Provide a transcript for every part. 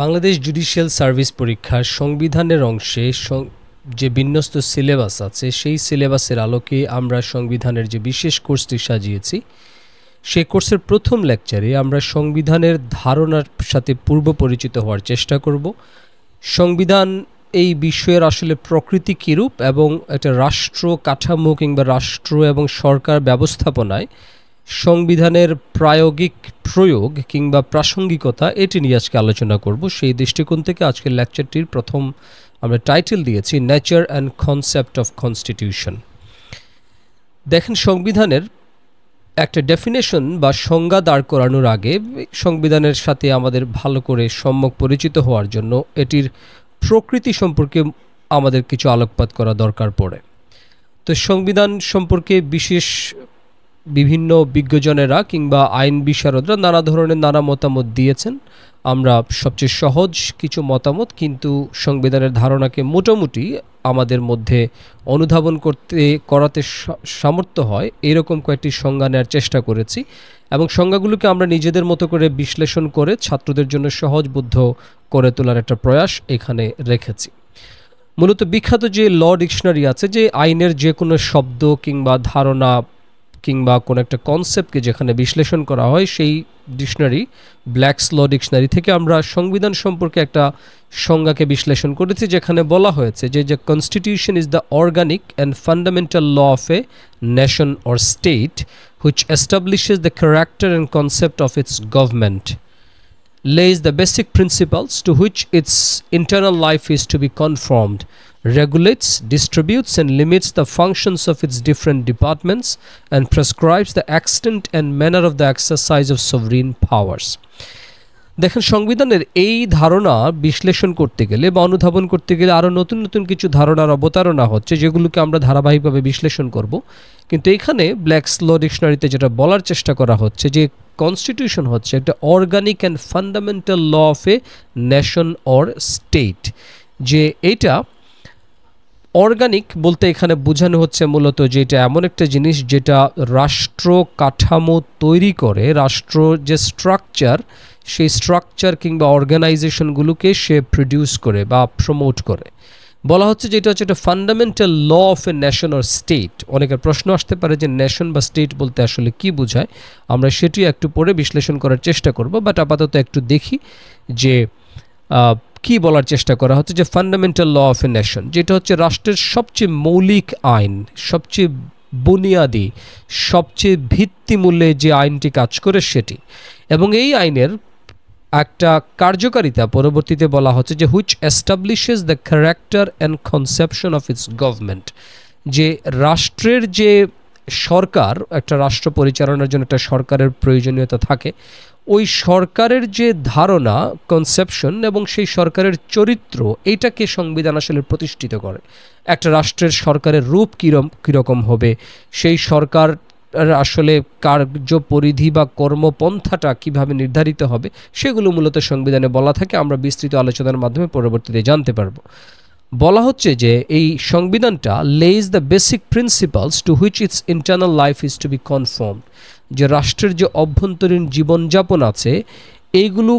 Bangladesh judicial service পরীক্ষার সংবিধানের অংশে যে বিন্যস্ত সিলেবাস আছে সেই সিলেবাসের আলোকে আমরা সংবিধানের যে বিশেষ কোর্সটি সাজিয়েছি সেই কোর্সের প্রথম লেকচারে আমরা সংবিধানের ধারণার সাথে পূর্ব পরিচিত হওয়ার চেষ্টা করব। সংবিধান এই বিষয়ের আসলে প্রকৃতি কীরূপ এবং একটা রাষ্ট্র কাঠামো কিংবা রাষ্ট্র এবং সরকার ব্যবস্থাপনায় সংবিধানের প্রায়োগিক প্রয়োগ কিংবা প্রাসঙ্গিকতা এটি নিয়ে আজকে আলোচনা করব। সেই দৃষ্টিকোণ থেকে আজকের লেকচারটির প্রথম আমরা টাইটেল দিয়েছি nature and concept of constitution. দেখেন, সংবিধানের একটা ডেফিনেশন বা সংজ্ঞা দাঁড় করানোর আগে সংবিধানের সাথে আমাদের ভালো করে সম্যক পরিচিত হওয়ার জন্য এটির প্রকৃতি সম্পর্কে আমাদের কিছু আলোকপাত করা দরকার পড়ে। তো সংবিধান সম্পর্কে বিভিন্ন বিজ্ঞজনেরা কিংবা আইন বিশারদরা নানা মতামত দিয়েছেন। আমরা সবচেয়ে সহজ কিছু মতামত কিন্তু সংবিধানের ধারণাকে মোটামুটি আমাদের মধ্যে অনুধাবন করাতে সামর্থ্য হয় এরকম কয়েকটি সংজ্ঞা নেওয়ার চেষ্টা করেছি এবং সংজ্ঞাগুলোকে আমরা নিজেদের মতো করে বিশ্লেষণ করে ছাত্রদের জন্য সহজবোধ্য করে তোলার একটা প্রয়াস এখানে রেখেছি। মূলত বিখ্যাত যে ল ডিকশনারি আছে, যে আইনের যে কোনো শব্দ কিংবা ধারণা কিংবা কোনো একটা কনসেপ্টকে যেখানে বিশ্লেষণ করা হয়, সেই ডিকশনারি ব্ল্যাকস ল ডিকশনারি থেকে আমরা সংবিধান সম্পর্কে একটা সংজ্ঞাকে বিশ্লেষণ করেছি, যেখানে বলা হয়েছে যে constitution is the organic and fundamental law of a nation or state which establishes the character and concept of its government, lays the basic principles to which its internal life is to be conformed, regulates, distributes and limits the functions of its different departments, and prescribes the extent and manner of the exercise of sovereign powers. দেখেন, সংবিধানের এই ধারণা বিশ্লেষণ করতে গেলে বা অনুধাবন করতে গেলে আরও নতুন নতুন কিছু ধারণার অবতারণা হচ্ছে, যেগুলোকে আমরা ধারাবাহিকভাবে বিশ্লেষণ করব। কিন্তু এখানে ব্ল্যাকস ল ডিকশনারিতে যেটা বলার চেষ্টা করা হচ্ছে যে কনস্টিটিউশন হচ্ছে একটা organic and fundamental law of a nation or state. যে এটা অর্গানিক বলতে এখানে বোঝানো হচ্ছে মূলত যে এটা এমন একটা জিনিস যেটা রাষ্ট্র কাঠামো তৈরি করে, রাষ্ট্র যে স্ট্রাকচার সেই স্ট্রাকচার কিংবা অর্গানাইজেশনগুলোকে সে প্রডিউস করে বা প্রমোট করে। বলা হচ্ছে যে এটা হচ্ছে একটা fundamental law of a nation or state. অনেকের প্রশ্ন আসতে পারে যে নেশন বা স্টেট বলতে আসলে কি বোঝায়, আমরা সেটি একটু পরে বিশ্লেষণ করার চেষ্টা করব। বাট আপাতত একটু দেখি যে কি বলার চেষ্টা করা হচ্ছে। যে fundamental law of a nation যেটা হচ্ছে রাষ্ট্রের সবচেয়ে মৌলিক আইন, সবচেয়ে বুনিয়াদি, সবচেয়ে ভিত্তিমূল্যে যে আইনটি কাজ করে সেটি, এবং এই আইনের একটা কার্যকারিতা পরবর্তীতে বলা হচ্ছে যে which establishes the character and conception of its government. যে রাষ্ট্রের যে সরকার, একটা রাষ্ট্র পরিচালনার জন্য একটা সরকারের প্রয়োজনীয়তা থাকে, ওই সরকারের যে ধারণা, কনসেপশন এবং সেই সরকারের চরিত্র, এইটাকে সংবিধান আসলে প্রতিষ্ঠিত করে। একটা রাষ্ট্রের সরকারের রূপ কীরকম হবে, সেই সরকার আসলে কার্যপরিধি বা কর্মপন্থাটা কিভাবে নির্ধারিত হবে, সেগুলো মূলত সংবিধানে বলা থাকে। আমরা বিস্তৃত আলোচনার মাধ্যমে পরবর্তীতে জানতে পারব। বলা হচ্ছে যে এই সংবিধানটা lays the basic principles to which its internal life is to be conform. যে রাষ্ট্রের যে অভ্যন্তরীণ জীবনযাপন আছে এইগুলো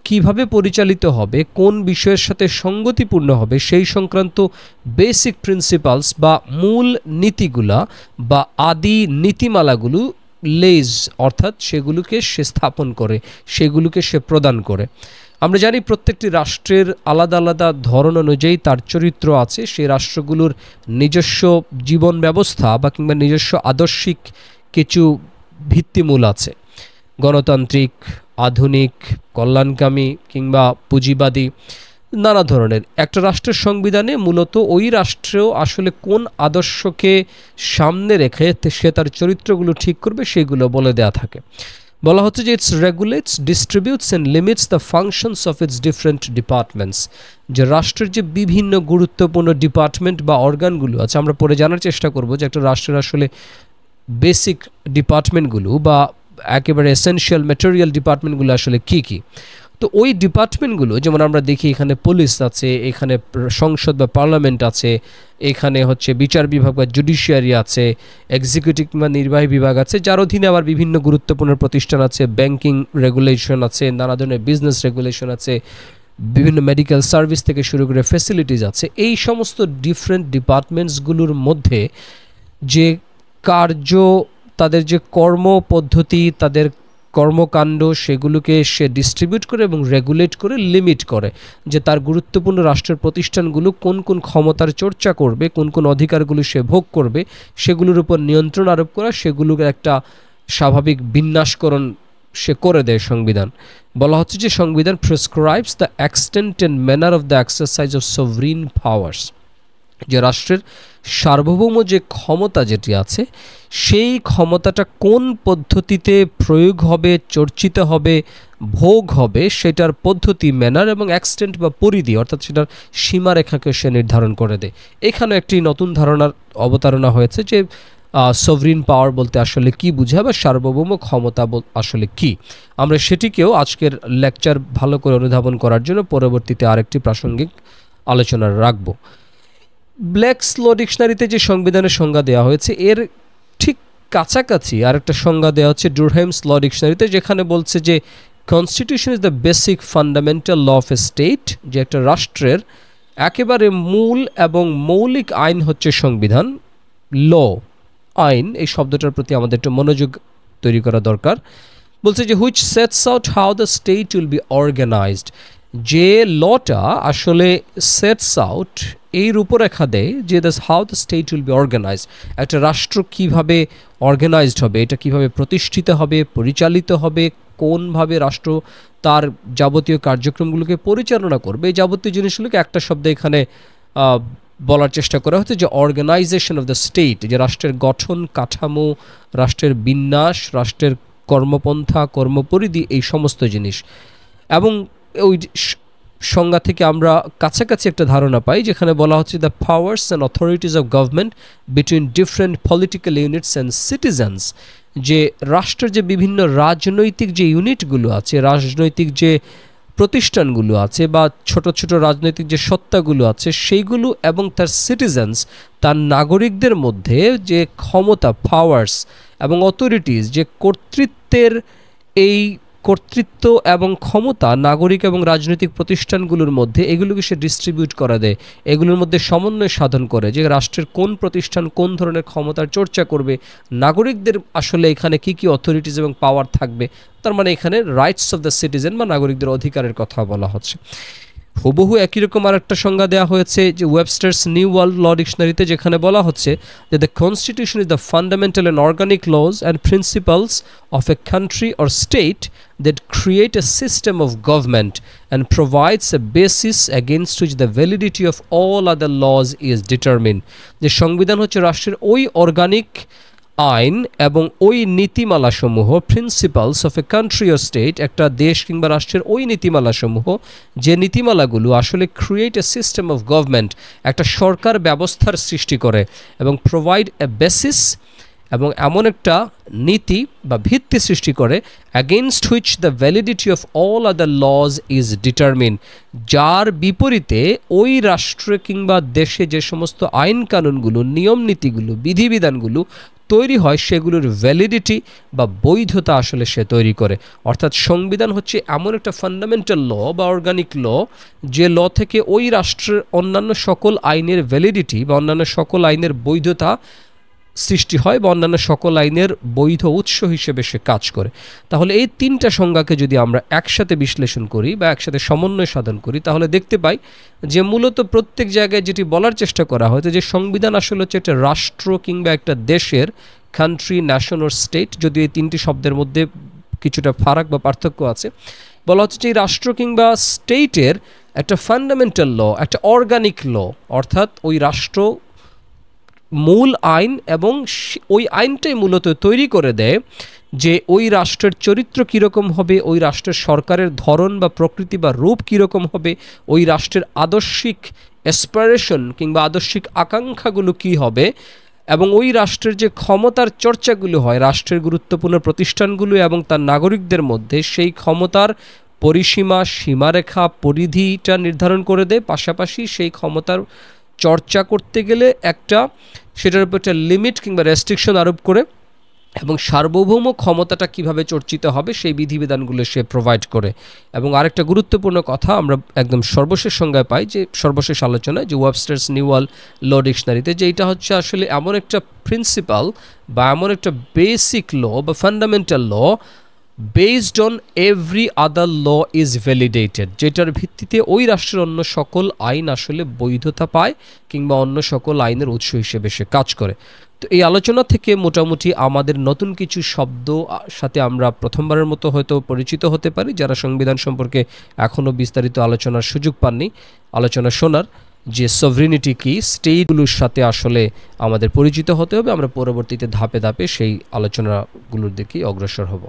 কিভাবে পরিচালিত হবে, কোন বিষয়ের সাথে সঙ্গতিপূর্ণ হবে, সেই সংক্রান্ত বেসিক প্রিন্সিপালস বা মূল নীতিগুলা বা আদি নীতিমালাগুলো লেজ অর্থাৎ সেগুলোকে সে স্থাপন করে, সেগুলোকে সে প্রদান করে। আমরা জানি প্রত্যেকটি রাষ্ট্রের আলাদা আলাদা ধরন অনুযায়ী তার চরিত্র আছে। সেই রাষ্ট্রগুলোর নিজস্ব জীবন ব্যবস্থা বা কিংবা নিজস্ব আদর্শিক কিছু ভিত্তিমূল আছে, গণতান্ত্রিক, আধুনিক, কল্যাণকামী কিংবা পুঁজিবাদী, নানা ধরনের। একটা রাষ্ট্রের সংবিধানে মূলত ওই রাষ্ট্র আসলে কোন আদর্শকে সামনে রেখে সে তার চরিত্রগুলো ঠিক করবে সেগুলো বলে দেয়া থাকে। বলা হচ্ছে যে its regulates, distributes and limits the functions of its different departments. যে রাষ্ট্রের যে বিভিন্ন গুরুত্বপূর্ণ ডিপার্টমেন্ট বা অর্গানগুলো আছে, আমরা পরে জানার চেষ্টা করব যে একটা রাষ্ট্রের আসলে বেসিক ডিপার্টমেন্টগুলো বা একেবারে এসেনশিয়াল ম্যাটেরিয়াল ডিপার্টমেন্টগুলো আসলে কি কি। তো ওই ডিপার্টমেন্টগুলো যেমন আমরা দেখি এখানে পুলিশ আছে, এখানে সংসদ বা পার্লামেন্ট আছে, এখানে হচ্ছে বিচার বিভাগ বা জুডিশিয়ারি আছে, এক্সিকিউটিভ বা নির্বাহী বিভাগ আছে, যার অধীনে আবার বিভিন্ন গুরুত্বপূর্ণ প্রতিষ্ঠান আছে, ব্যাংকিং রেগুলেশন আছে, নানা ধরনের বিজনেস রেগুলেশন আছে, বিভিন্ন মেডিকেল সার্ভিস থেকে শুরু করে ফ্যাসিলিটিস আছে, এই সমস্ত ডিফারেন্ট ডিপার্টমেন্টসগুলোর মধ্যে যে কার্য, তাদের যে কর্মপদ্ধতি, তাদের কর্মকাণ্ড, সেগুলোকে সে ডিস্ট্রিবিউট করে এবং রেগুলেট করে, লিমিট করে, যে তার গুরুত্বপূর্ণ রাষ্ট্রের প্রতিষ্ঠানগুলো কোন কোন ক্ষমতার চর্চা করবে, কোন কোন অধিকারগুলো সে ভোগ করবে, সেগুলোর উপর নিয়ন্ত্রণ আরোপ করা, সেগুলোর একটা স্বাভাবিক বিন্যাসকরণ সে করে দেয় সংবিধান। বলা হচ্ছে যে সংবিধান prescribes the extent and manner of the exercise of sovereign powers, যে রাষ্ট্রের সার্বভৌম যে ক্ষমতা যেটি আছে, সেই ক্ষমতাটা কোন পদ্ধতিতে প্রয়োগ হবে, চর্চিত হবে, ভোগ হবে, সেটার পদ্ধতি, ম্যানার এবং এক্সটেন্ট বা পরিধি, অর্থাৎ সেটার সীমারেখাকে সে নির্ধারণ করে দেয়। এখানে একটি নতুন ধারণার অবতারণা হয়েছে যে সভরিন পাওয়ার বলতে আসলে কি বোঝায় বা সার্বভৌম ক্ষমতা আসলে কি। আমরা সেটিকেও আজকের লেকচার ভালো করে অনুধাবন করার জন্য পরবর্তীতে আরেকটি প্রাসঙ্গিক আলোচনা রাখব। ব্ল্যাকস ল ডিকশনারিতে যে সংবিধানের সংজ্ঞা দেওয়া হয়েছে, এর ঠিক কাছাকাছি আরেকটা সংজ্ঞা দেওয়া হচ্ছে ডুরহেমস ল ডিকশনারিতে, যেখানে বলছে যে constitution is the basic fundamental law of a state, যে একটা রাষ্ট্রের একেবারে মূল এবং মৌলিক আইন হচ্ছে সংবিধান। ল, আইন, এই শব্দটার প্রতি আমাদের একটু মনোযোগ তৈরি করা দরকার। বলছে যে which sets out how the state will be organised, যে লটা আসলে সেটস আউট, এই রূপরেখা দেয় যে how the state will be organised, একটা রাষ্ট্র কিভাবে অর্গানাইজড হবে, এটা কিভাবে প্রতিষ্ঠিত হবে, পরিচালিত হবে, কোনভাবে রাষ্ট্র তার যাবতীয় কার্যক্রমগুলোকে পরিচালনা করবে, এই যাবতীয় জিনিসগুলোকে একটা শব্দে এখানে বলার চেষ্টা করা হচ্ছে, যে অর্গানাইজেশন অফ দ্য স্টেট, যে রাষ্ট্রের গঠন কাঠামো, রাষ্ট্রের বিন্যাস, রাষ্ট্রের কর্মপন্থা, কর্মপরিধি, এই সমস্ত জিনিস। এবং ওই সংজ্ঞা থেকে আমরা কাছাকাছি একটা ধারণা পাই, যেখানে বলা হচ্ছে the powers and authorities of government between different political units and citizens, যে রাষ্ট্রের যে বিভিন্ন রাজনৈতিক যে ইউনিটগুলো আছে, রাজনৈতিক যে প্রতিষ্ঠানগুলো আছে বা ছোট ছোট রাজনৈতিক যে সত্তাগুলো আছে, সেইগুলো এবং তার সিটিজেন্স, তার নাগরিকদের মধ্যে যে ক্ষমতা, পাওয়ার্স এবং অথরিটিস, যে কর্তৃত্বের এই কর্তৃত্ব এবং ক্ষমতা নাগরিক এবং রাজনৈতিক প্রতিষ্ঠানগুলোর মধ্যে, এগুলোকে সে ডিস্ট্রিবিউট করে দেয়, এগুলোর মধ্যে সমন্বয় সাধন করে, যে রাষ্ট্রের কোন প্রতিষ্ঠান কোন ধরনের ক্ষমতার চর্চা করবে, নাগরিকদের আসলে এখানে কি কি অথরিটিস এবং পাওয়ার থাকবে। তার মানে এখানে রাইটস অফ দ্য সিটিজেন বা নাগরিকদের অধিকারের কথা বলা হচ্ছে। হুবহু একই রকম আর একটা সংজ্ঞা দেওয়া হয়েছে যে ওয়েবস্টার্স নিউ ওয়ার্ল্ড ল ডিকশনারিতে, যেখানে বলা হচ্ছে যে the constitution is the fundamental and organic laws and principles of a country or state that create a system of government and provides a basis against which the validity of all other laws is determine, যে সংবিধান হচ্ছে রাষ্ট্রের ওই organic আইন এবং ওই নীতিমালাসমূহ, principles of a country ও স্টেট, একটা দেশ কিংবা রাষ্ট্রের ওই নীতিমালাসমূহ, যে নীতিমালাগুলো আসলে create a system of government, একটা সরকার ব্যবস্থার সৃষ্টি করে, এবং প্রোভাইড এ বেসিস, এবং এমন একটা নীতি বা ভিত্তি সৃষ্টি করে, against which the validity of all other laws is determine, যার বিপরীতে ওই রাষ্ট্রে কিংবা দেশে যে সমস্ত আইন কানুনগুলো, নিয়ম নীতিগুলো, বিধিবিধানগুলো তৈরি হয়, সেগুলোর ভ্যালিডিটি বা বৈধতা আসলে সে তৈরি করে। অর্থাৎ সংবিধান হচ্ছে এমন একটা ফান্ডামেন্টাল ল বা অর্গানিক ল, যে ল থেকে ওই রাষ্ট্রের অন্যান্য সকল আইনের ভ্যালিডিটি বা অন্যান্য সকল আইনের বৈধতা সৃষ্টি হয় বা অন্যান্য সকল আইনের বৈধ উৎস হিসেবে সে কাজ করে। তাহলে এই তিনটা সংজ্ঞাকে যদি আমরা একসাথে বিশ্লেষণ করি বা একসাথে সমন্বয় সাধন করি, তাহলে দেখতে পাই যে মূলত প্রত্যেক জায়গায় যেটি বলার চেষ্টা করা হয়েছে, যে সংবিধান আসলে হচ্ছে একটা রাষ্ট্র কিংবা একটা দেশের, কান্ট্রি, ন্যাশন ও স্টেট, যদি এই তিনটি শব্দের মধ্যে কিছুটা ফারাক বা পার্থক্য আছে, বলা হচ্ছে যে এই রাষ্ট্র কিংবা স্টেটের একটা ফান্ডামেন্টাল ল, একটা অর্গানিক ল, অর্থাৎ ওই রাষ্ট্র মূল আইন, এবং ওই আইনটাই মূলত তৈরি করে দেয় যে ওই রাষ্ট্রের চরিত্র কীরকম হবে, ওই রাষ্ট্রের সরকারের ধরন বা প্রকৃতি বা রূপ কীরকম হবে, ওই রাষ্ট্রের আদর্শিক অ্যাসপিরেশন কিংবা আদর্শিক আকাঙ্ক্ষাগুলো কী হবে, এবং ওই রাষ্ট্রের যে ক্ষমতার চর্চাগুলো হয় রাষ্ট্রের গুরুত্বপূর্ণ প্রতিষ্ঠানগুলো এবং তার নাগরিকদের মধ্যে, সেই ক্ষমতার পরিসীমা, সীমারেখা, পরিধিটা নির্ধারণ করে দেয়। পাশাপাশি সেই ক্ষমতার চর্চা করতে গেলে সেটার উপর একটা লিমিট কিংবা রেস্ট্রিকশন আরোপ করে এবং সার্বভৌম ক্ষমতাটা কিভাবে চর্চিত হবে সেই বিধিবিধানগুলো সে প্রোভাইড করে। এবং আরেকটা গুরুত্বপূর্ণ কথা আমরা একদম সর্বশেষ সংজ্ঞায় পাই, যে সর্বশেষ আলোচনায় যে ওয়েবস্টার্স নিউ ওয়ার্ল্ড ল ডিকশনারিতে, যে এটা হচ্ছে আসলে এমন একটা প্রিন্সিপাল বা এমন একটা বেসিক ল বা fundamental law based on every other law is validated, যেটার ভিত্তিতে ওই রাষ্ট্রের অন্য সকল আইন আসলে বৈধতা পায় কিংবা অন্য সকল আইনের উৎস হিসেবে সে কাজ করে। তো এই আলোচনা থেকে মোটামুটি আমাদের নতুন কিছু শব্দ সাথে আমরা প্রথমবারের মতো হয়তো পরিচিত হতে পারি, যারা সংবিধান সম্পর্কে এখনও বিস্তারিত আলোচনার সুযোগ পাননি, আলোচনা শোনার, যে সভরিনিটি কি, স্টেটগুলোর সাথে আসলে আমাদের পরিচিত হতে হবে। আমরা পরবর্তীতে ধাপে ধাপে সেই আলোচনাগুলোর দিকেই অগ্রসর হব।